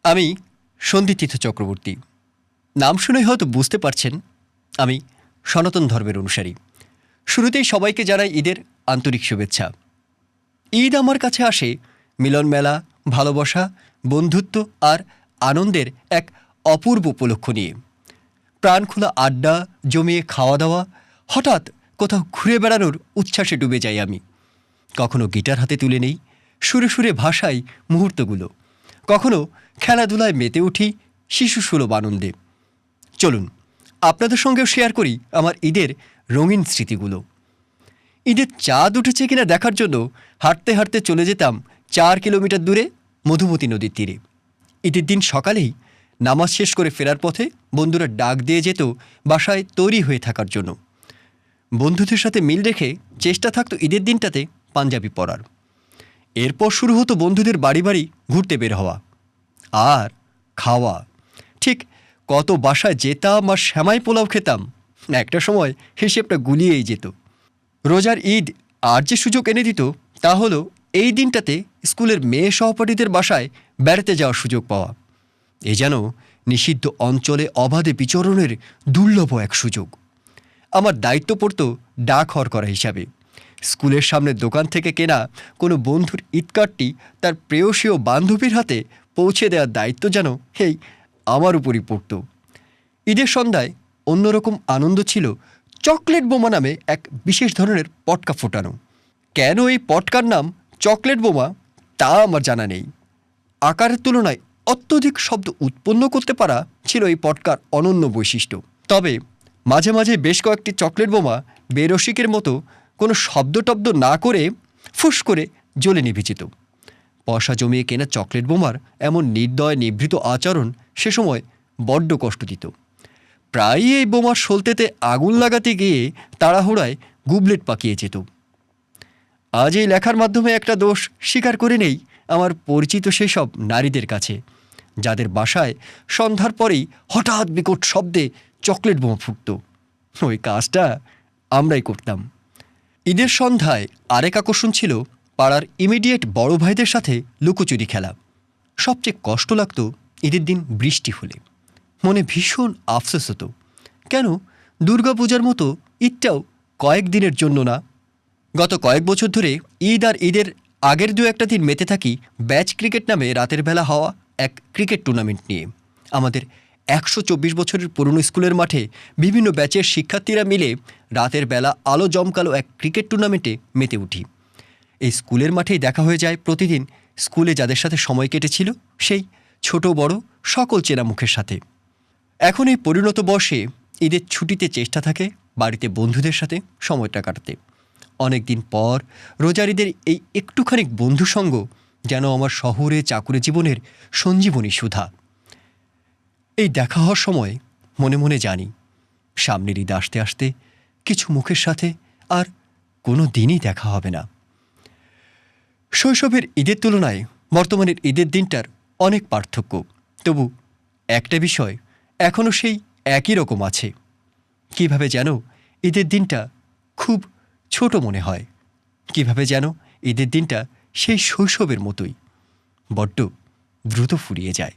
আমি সন্দীপতীর্থ চক্রবর্তী। নাম শুনেই হয়তো বুঝতে পারছেন আমি সনাতন ধর্মের অনুসারী। শুরুতেই সবাইকে জানাই ঈদের আন্তরিক শুভেচ্ছা। ঈদ আমার কাছে আসে মিলন মেলা, ভালোবাসা, বন্ধুত্ব আর আনন্দের এক অপূর্ব উপলক্ষ নিয়ে। প্রাণখোলা আড্ডা, জমিয়ে খাওয়া দাওয়া, হঠাৎ কোথাও ঘুরে বেড়ানোর উচ্ছ্বাসে ডুবে যাই আমি। কখনো গিটার হাতে তুলে নেই, সুরে সুরে ভাষাই মুহূর্তগুলো। কখনো খেলাধুলায় মেতে উঠি শিশুসুলভ আনন্দে। চলুন আপনাদের সঙ্গেও শেয়ার করি আমার ঈদের রঙিন স্মৃতিগুলো। ঈদের চাঁদ উঠেছে কিনা দেখার জন্য হাঁটতে হাঁটতে চলে যেতাম 4 কিলোমিটার দূরে মধুমতি নদীর তীরে। ঈদের দিন সকালেই নামাজ শেষ করে ফেরার পথে বন্ধুরা ডাক দিয়ে যেত বাসায় তৈরি হয়ে থাকার জন্য। বন্ধুদের সাথে মিল রেখে চেষ্টা থাকতো ঈদের দিনটাতে পাঞ্জাবি পরার। এরপর শুরু হতো বন্ধুদের বাড়ি বাড়ি ঘুরতে বের হওয়া আর খাওয়া। ঠিক কত বাসায় যেতাম আর শ্যামাই পোলাও খেতাম, একটা সময় হিসেবটা গুলিয়েই যেত। রোজার ঈদ আর যে সুযোগ এনে দিত তা হলো এই দিনটাতে স্কুলের মেয়ে সহপাঠীদের বাসায় বেড়াতে যাওয়ার সুযোগ পাওয়া। এ যেন নিষিদ্ধ অঞ্চলে অবাধে বিচরণের দুর্লভ এক সুযোগ। আমার দায়িত্ব পড়ত ডাকঘর করা হিসাবে। স্কুলের সামনে দোকান থেকে কেনা কোনো বন্ধুর ঈদ কার্ডটি তার প্রেয়সী ও বান্ধবীর হাতে পৌঁছে দেওয়ার দায়িত্ব যেন এই আমার উপরই পড়ত। ঈদের সন্ধ্যায় অন্যরকম আনন্দ ছিল চকলেট বোমা নামে এক বিশেষ ধরনের পটকা ফোটানো। কেন এই পটকার নাম চকলেট বোমা তা আমার জানা নেই। আকারের তুলনায় অত্যধিক শব্দ উৎপন্ন করতে পারা ছিল এই পটকার অনন্য বৈশিষ্ট্য। তবে মাঝে মাঝে বেশ কয়েকটি চকলেট বোমা বেরসিকের মতো কোনো শব্দটব্দ না করে ফুস করে জ্বলে নিভে যেত। পয়সা জমিয়ে কেনা চকলেট বোমার এমন নির্দয় নিভৃত আচরণ সে সময় বড্ড কষ্ট দিত। প্রায়ই এই বোমার সলতেতে আগুন লাগাতে গিয়ে তাড়াহুড়ায় গুবলেট পাকিয়ে যেত। আজ এই লেখার মাধ্যমে একটা দোষ স্বীকার করে নেই আমার পরিচিত সেসব নারীদের কাছে, যাদের বাসায় সন্ধ্যার পরেই হঠাৎ বিকট শব্দে চকলেট বোমা ফুটত। ওই কাজটা আমরাই করতাম। ঈদের সন্ধ্যায় আরেক আকর্ষণ ছিল পাড়ার ইমিডিয়েট বড় ভাইদের সাথে লুকোচুরি খেলা। সবচেয়ে কষ্ট লাগতো ঈদের দিন বৃষ্টি হলে। মনে ভীষণ আফসোস হতো, কেন দুর্গাপূজার মতো ঈদটাও কয়েকদিনের জন্য না। গত কয়েক বছর ধরে ঈদ আর ঈদের আগের 2-1 দিন মেতে থাকি ব্যাচ ক্রিকেট নামে রাতের বেলা হওয়া এক ক্রিকেট টুর্নামেন্ট নিয়ে। আমাদের 124 বছরের পুরনো স্কুলের মাঠে বিভিন্ন ব্যাচের শিক্ষার্থীরা মিলে রাতের বেলা আলো জমকালো এক ক্রিকেট টুর্নামেন্টে মেতে উঠি। এই স্কুলের মাঠেই দেখা হয়ে যায় প্রতিদিন স্কুলে যাদের সাথে সময় কেটেছিল সেই ছোট বড় সকল চেনা মুখের সাথে। এখন এই পরিণত বয়সে ঈদের ছুটিতে চেষ্টা থাকে বাড়িতে বন্ধুদের সাথে সময়টা কাটাতে। অনেক দিন পর রোজার ঈদের এই একটুখানি বন্ধুসঙ্গ যেন আমার শহরে চাকুরে জীবনের সঞ্জীবনী সুধা। এই দেখা হওয়ার সময় মনে মনে জানি সামনের ঈদ আসতে আসতে কিছু মুখের সাথে আর কোনো দিনই দেখা হবে না। শৈশবের ঈদের তুলনায় বর্তমানের ঈদের দিনটার অনেক পার্থক্য, তবু একটা বিষয় এখনও সেই একই রকম আছে। কিভাবে যেন ঈদের দিনটা খুব ছোট মনে হয়, কিভাবে যেন ঈদের দিনটা সেই শৈশবের মতোই বড্ড দ্রুত ফুরিয়ে যায়।